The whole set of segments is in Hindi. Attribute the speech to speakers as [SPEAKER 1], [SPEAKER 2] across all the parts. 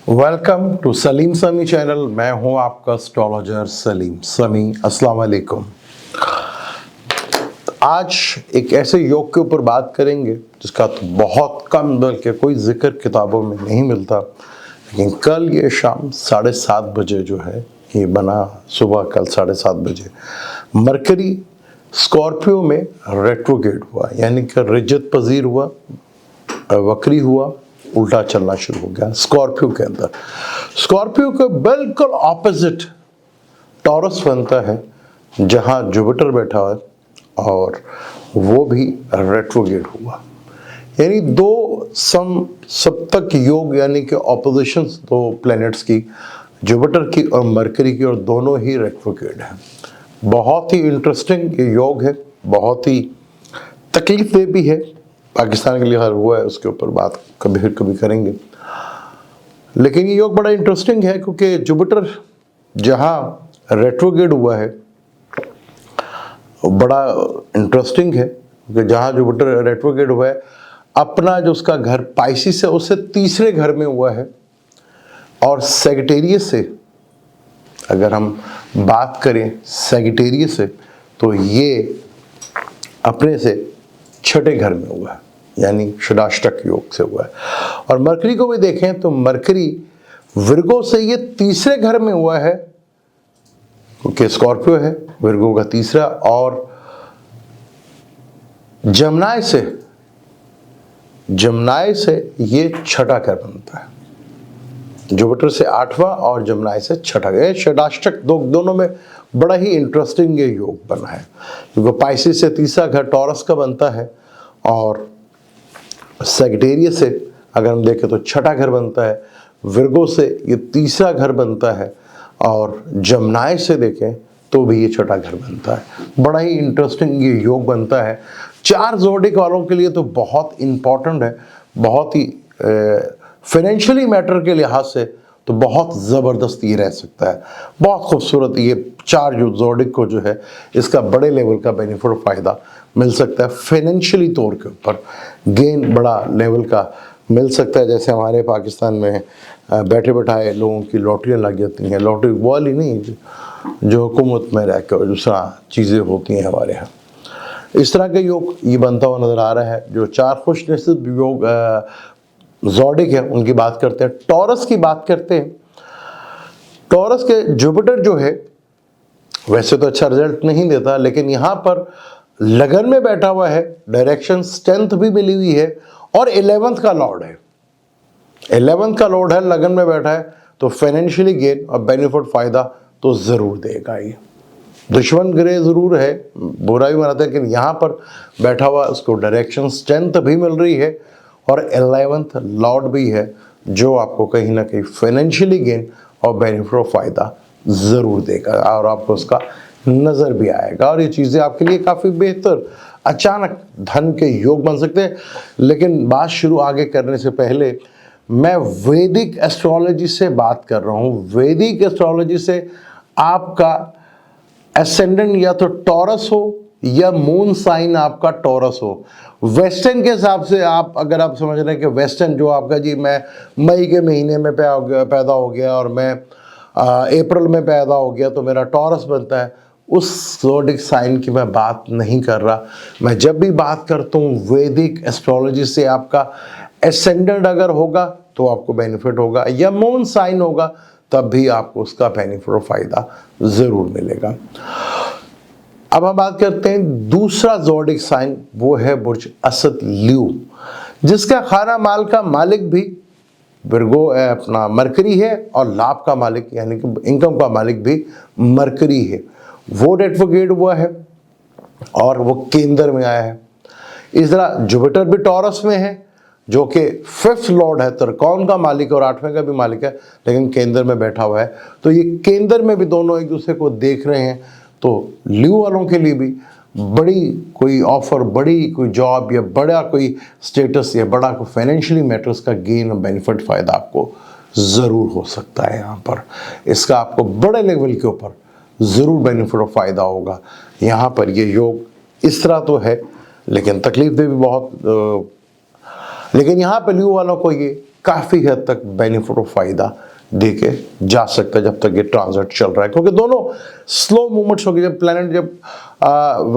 [SPEAKER 1] वेलकम टू सलीम समी चैनल। मैं हूं आपका एस्ट्रोलॉजर सलीम समी। अस्सलाम वालेकुम। आज एक ऐसे योग के ऊपर बात करेंगे जिसका तो बहुत कम बल्कि कोई जिक्र किताबों में नहीं मिलता, लेकिन कल ये शाम 7:30 बजे जो है ये बना, सुबह कल 7:30 बजे मरकरी स्कॉर्पियो में रेट्रोगेट हुआ, यानी कि रिजत पजीर हुआ, वक्री हुआ, उल्टा चलना शुरू हो गया स्कॉर्पियो के अंदर। स्कॉर्पियो के बिल्कुल ऑपोजिट टॉरस बनता है जहां जुपिटर बैठा है और वो भी रेट्रोगेट हुआ, यानी दो सप्तक योग, यानी कि ऑपोजिशंस दो प्लैनेट्स की, जुपिटर की और मरकरी की, और दोनों ही रेट्रोगेट हैं। बहुत ही इंटरेस्टिंग ये योग है, बहुत ही तकलीफदेह भी है। पाकिस्तान के लिए हर हुआ है, उसके ऊपर बात कभी करेंगे। लेकिन ये योग बड़ा इंटरेस्टिंग है क्योंकि जुपिटर जहाँ रेट्रोगेट हुआ है बड़ा इंटरेस्टिंग है कि जहाँ जुपिटर रेट्रोगेट हुआ है अपना जो उसका घर पाइसिस है उससे तीसरे घर में हुआ है, और सैजिटेरियस से अगर हम बात करें सैजिटेरियस से तो ये अपने से छठे घर में हुआ है, यानी षडाष्टक योग से हुआ है। और मरकरी को भी देखें तो मरकरी विर्गो से ये तीसरे घर में हुआ है क्योंकि स्कॉर्पियो है, विर्गो का तीसरा, और जमनाय से ये छठा घर बनता है। जुपिटर से 8वां और जमनाय से छठा घर, षडाष्टक दोनों में बड़ा ही इंटरेस्टिंग ये योग बना है क्योंकि पाइसिस से तीसरा घर टॉरस का बनता है, और सैजिटेरियस से अगर हम देखें तो छठा घर बनता है, विर्गो से ये तीसरा घर बनता है, और जमनाय से देखें तो भी ये छठा घर बनता है। बड़ा ही इंटरेस्टिंग ये योग बनता है। 4 ज़ोडिक वालों के लिए तो बहुत इंपॉर्टेंट है, बहुत ही फाइनेंशियली मैटर के लिहाज से तो बहुत ज़बरदस्त ये रह सकता है। बहुत खूबसूरत ये 4 जो ज़ोडिक को जो है इसका बड़े लेवल का बेनिफिट और फ़ायदा मिल सकता है। फाइनेंशियली तौर के ऊपर गेन बड़ा लेवल का मिल सकता है। जैसे हमारे पाकिस्तान में बैठे बैठाए लोगों की लॉटरियाँ लग जाती हैं, लॉटरी वाली नहीं जो हुकूमत में रह कर दूसरा चीज़ें होती हैं हमारे यहाँ, इस तरह के योग ये बनता हुआ नज़र आ रहा है। जो 4 खुश नसीब योग ज़ोडिक है उनकी बात करते हैं। टॉरस की बात करते हैं। टॉरस के जुपिटर जो है वैसे तो अच्छा रिजल्ट नहीं देता, लेकिन यहाँ पर लगन में बैठा हुआ है, डायरेक्शन स्ट्रेंथ भी मिली हुई है, और 11th का लॉर्ड है। 11th का लॉर्ड है, लगन में बैठा है, तो फाइनेंशियली गेन और बेनिफिट फ़ायदा तो ज़रूर देगा। ये दुश्मन ग्रह ज़रूर है, बुरा भी मनाता है, लेकिन यहाँ पर बैठा हुआ उसको डायरेक्शन स्ट्रेंथ भी मिल रही है, और 11th लॉर्ड भी है जो आपको कहीं ना कहीं फाइनेंशियली गेन और बेनिफिट और फ़ायदा ज़रूर देगा, और आपको उसका नज़र भी आएगा, और ये चीज़ें आपके लिए काफ़ी बेहतर अचानक धन के योग बन सकते हैं। लेकिन बात शुरू आगे करने से पहले मैं वैदिक एस्ट्रोलॉजी से बात कर रहा हूँ। वैदिक एस्ट्रोलॉजी से आपका एसेंडेंट या तो टॉरस हो या मून साइन आपका टॉरस हो। वेस्टर्न के हिसाब से आप अगर आप समझ रहे हैं कि वेस्टर्न जो आपका जी मैं मई के महीने में पैदा हो गया और मैं अप्रैल में पैदा हो गया तो मेरा टॉरस बनता है, उस ज़ोडिक साइन की मैं बात नहीं कर रहा। मैं जब भी बात करता हूँ वैदिक एस्ट्रोलॉजी से आपका एसेंडेंट अगर होगा तो आपको बेनिफिट होगा, या मून साइन होगा तब भी आपको उसका बेनिफिट और फ़ायदा ज़रूर मिलेगा। अब हम बात करते हैं दूसरा ज़ोडिक साइन, वो है बुर्ज असद ल्यू, जिसका खाना माल का मालिक भी विर्गो अपना मरकरी है, और लाभ का मालिक यानी कि इनकम का मालिक भी मरकरी है। वो रेट्रोगेट हुआ है और वो केंद्र में आया है। इस तरह जुपिटर भी टॉरस में है जो कि 5th लॉर्ड है, त्रिकोण का मालिक और 8वें का भी मालिक है, लेकिन केंद्र में बैठा हुआ है। तो ये केंद्र में भी दोनों एक दूसरे को देख रहे हैं, तो ल्यू वालों के लिए भी बड़ी कोई ऑफर, बड़ी कोई जॉब या बड़ा कोई स्टेटस या बड़ा कोई फाइनेंशियली मैटर्स का गेन और बेनिफिट फ़ायदा आपको ज़रूर हो सकता है। यहाँ पर इसका आपको बड़े लेवल के ऊपर ज़रूर बेनिफिट और फ़ायदा होगा। यहाँ पर ये योग इस तरह तो है, लेकिन तकलीफ भी बहुत, लेकिन यहाँ पर ल्यू वालों को ये काफ़ी हद तक बेनिफिट और फ़ायदा देके जा सकता है जब तक ये ट्रांजिट चल रहा है, क्योंकि दोनों स्लो मूवमेंट्स होगी। जब प्लैनेट जब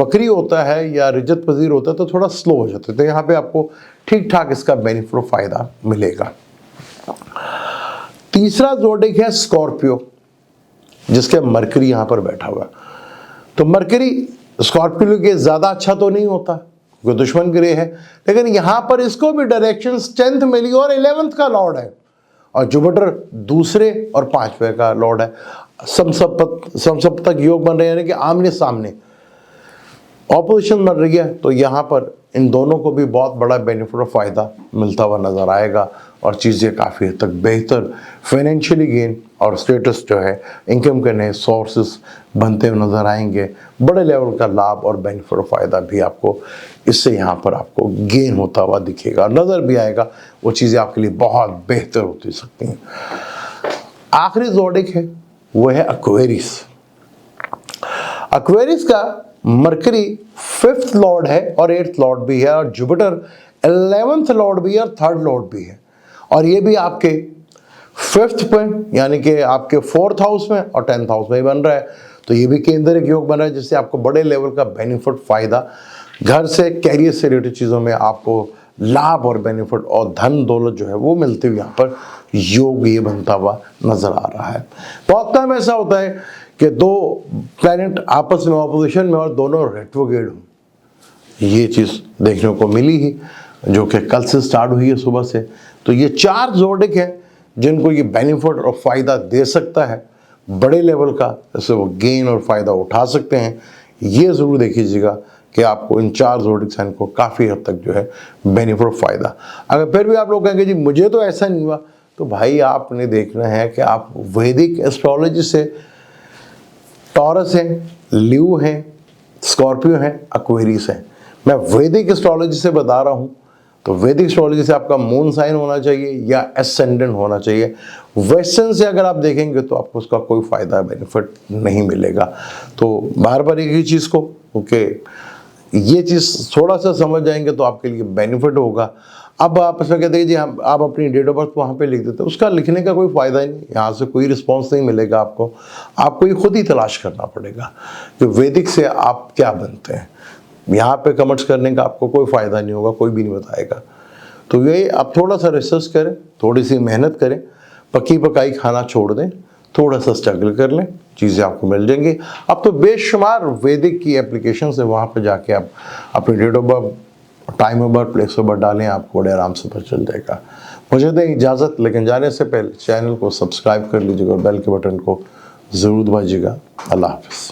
[SPEAKER 1] वक्री होता है या रिजत पजीर होता है तो थोड़ा स्लो हो जाता है, तो यहाँ पे आपको ठीक ठाक इसका बेनिफिट और फ़ायदा मिलेगा। तीसरा ज़ोडिक है स्कॉर्पियो, जिसके मरकरी यहाँ पर बैठा हुआ है। तो मरकरी स्कॉर्पियो के ज़्यादा अच्छा तो नहीं होता, कोई दुश्मन ग्रह है, लेकिन यहाँ पर इसको भी डायरेक्शन 10th मिली और 11th का लॉर्ड है, और जुपिटर दूसरे और 5वें का लॉर्ड है। समसप्तक योग बन रहे हैं, यानी कि आमने सामने ऑपोजिशन बन रही है। तो यहाँ पर इन दोनों को भी बहुत बड़ा बेनिफिट और फ़ायदा मिलता हुआ नज़र आएगा, और चीज़ें काफ़ी हद तक बेहतर फाइनेंशियली गेन और स्टेटस जो है, इनकम के नए सोर्सेस बनते हुए नज़र आएंगे। बड़े लेवल का लाभ और बेनिफिट और फ़ायदा भी आपको इससे यहाँ पर आपको गेन होता हुआ दिखेगा, नज़र भी आएगा। वो चीज़ें आपके लिए बहुत बेहतर होती सकती हैं। आखिरी ज़ोडिक है वो है एक्वेरियस। एक्वेरियस का मरकरी 5th लॉर्ड है और 8th लॉर्ड भी है, और जुपिटर 11th लॉर्ड भी है और 3rd लॉर्ड भी है, और ये भी आपके 5th पे यानी कि आपके 4th हाउस में और 10th हाउस में ही बन रहा है। तो ये भी केंद्रिक योग बन रहा है, जिससे आपको बड़े लेवल का बेनिफिट फ़ायदा, घर से कैरियर से रिलेटेड चीज़ों में आपको लाभ और बेनिफिट और धन दौलत जो है वो मिलते हुए यहाँ पर योग ये बनता हुआ नज़र आ रहा है। बहुत टाइम ऐसा होता है कि दो प्लैनेट आपस में ऑपोजिशन में और दोनों रेट्रोग्रेड हों, ये चीज़ देखने को मिली ही, जो कि कल से स्टार्ट हुई है सुबह से। तो ये 4 ज़ोडिक हैं जिनको ये बेनिफिट और फ़ायदा दे सकता है, बड़े लेवल का, जैसे वो गेन और फ़ायदा उठा सकते हैं। ये ज़रूर देखिएगा कि आपको इन 4 ज़ोडिक साइन को काफ़ी हद तक जो है बेनिफिट और फ़ायदा। अगर फिर भी आप लोग कहेंगे जी मुझे तो ऐसा नहीं हुआ, तो भाई आपने देखना है कि आप वैदिक एस्ट्रोलॉजी से टॉरस हैं, ल्यू हैं, स्कॉर्पियो हैं, एक्वेरियस हैं। मैं वैदिक एस्ट्रोलॉजी से बता रहा हूँ, तो वैदिक एस्ट्रोलॉजी से आपका मून साइन होना चाहिए या एसेंडेंट होना चाहिए। वेस्टर्न से अगर आप देखेंगे तो आपको उसका कोई फ़ायदा बेनिफिट नहीं मिलेगा। तो बार बार एक ही चीज़ को ओके ये चीज़ थोड़ा सा समझ जाएंगे तो आपके लिए बेनिफिट होगा। अब आप इसमें कहते हैं जी हम आप अपनी डेट ऑफ बर्थ वहाँ पे लिख देते हैं, उसका लिखने का कोई फ़ायदा ही नहीं, यहाँ से कोई रिस्पांस नहीं मिलेगा आपको ये खुद ही तलाश करना पड़ेगा कि वैदिक से आप क्या बनते हैं। यहाँ पे कमेंट्स करने का आपको कोई फ़ायदा नहीं होगा, कोई भी नहीं बताएगा। तो ये आप थोड़ा सा रिसर्च करें, थोड़ी सी मेहनत करें, पकी पकाई खाना छोड़ दें, थोड़ा सा स्ट्रगल कर लें, चीज़ें आपको मिल जाएंगी। अब तो बेशुमार वैदिक की एप्लीकेशन है, वहाँ पर जाके आप अपनी date of birth, time of birth, place of birth डालें, आपको बड़े आराम से पता चल जाएगा। मुझे दें इजाज़त, लेकिन जाने से पहले चैनल को सब्सक्राइब कर लीजिएगा और बेल के बटन को ज़रूर दबाइएगा। अल्लाह हाफ़िज़।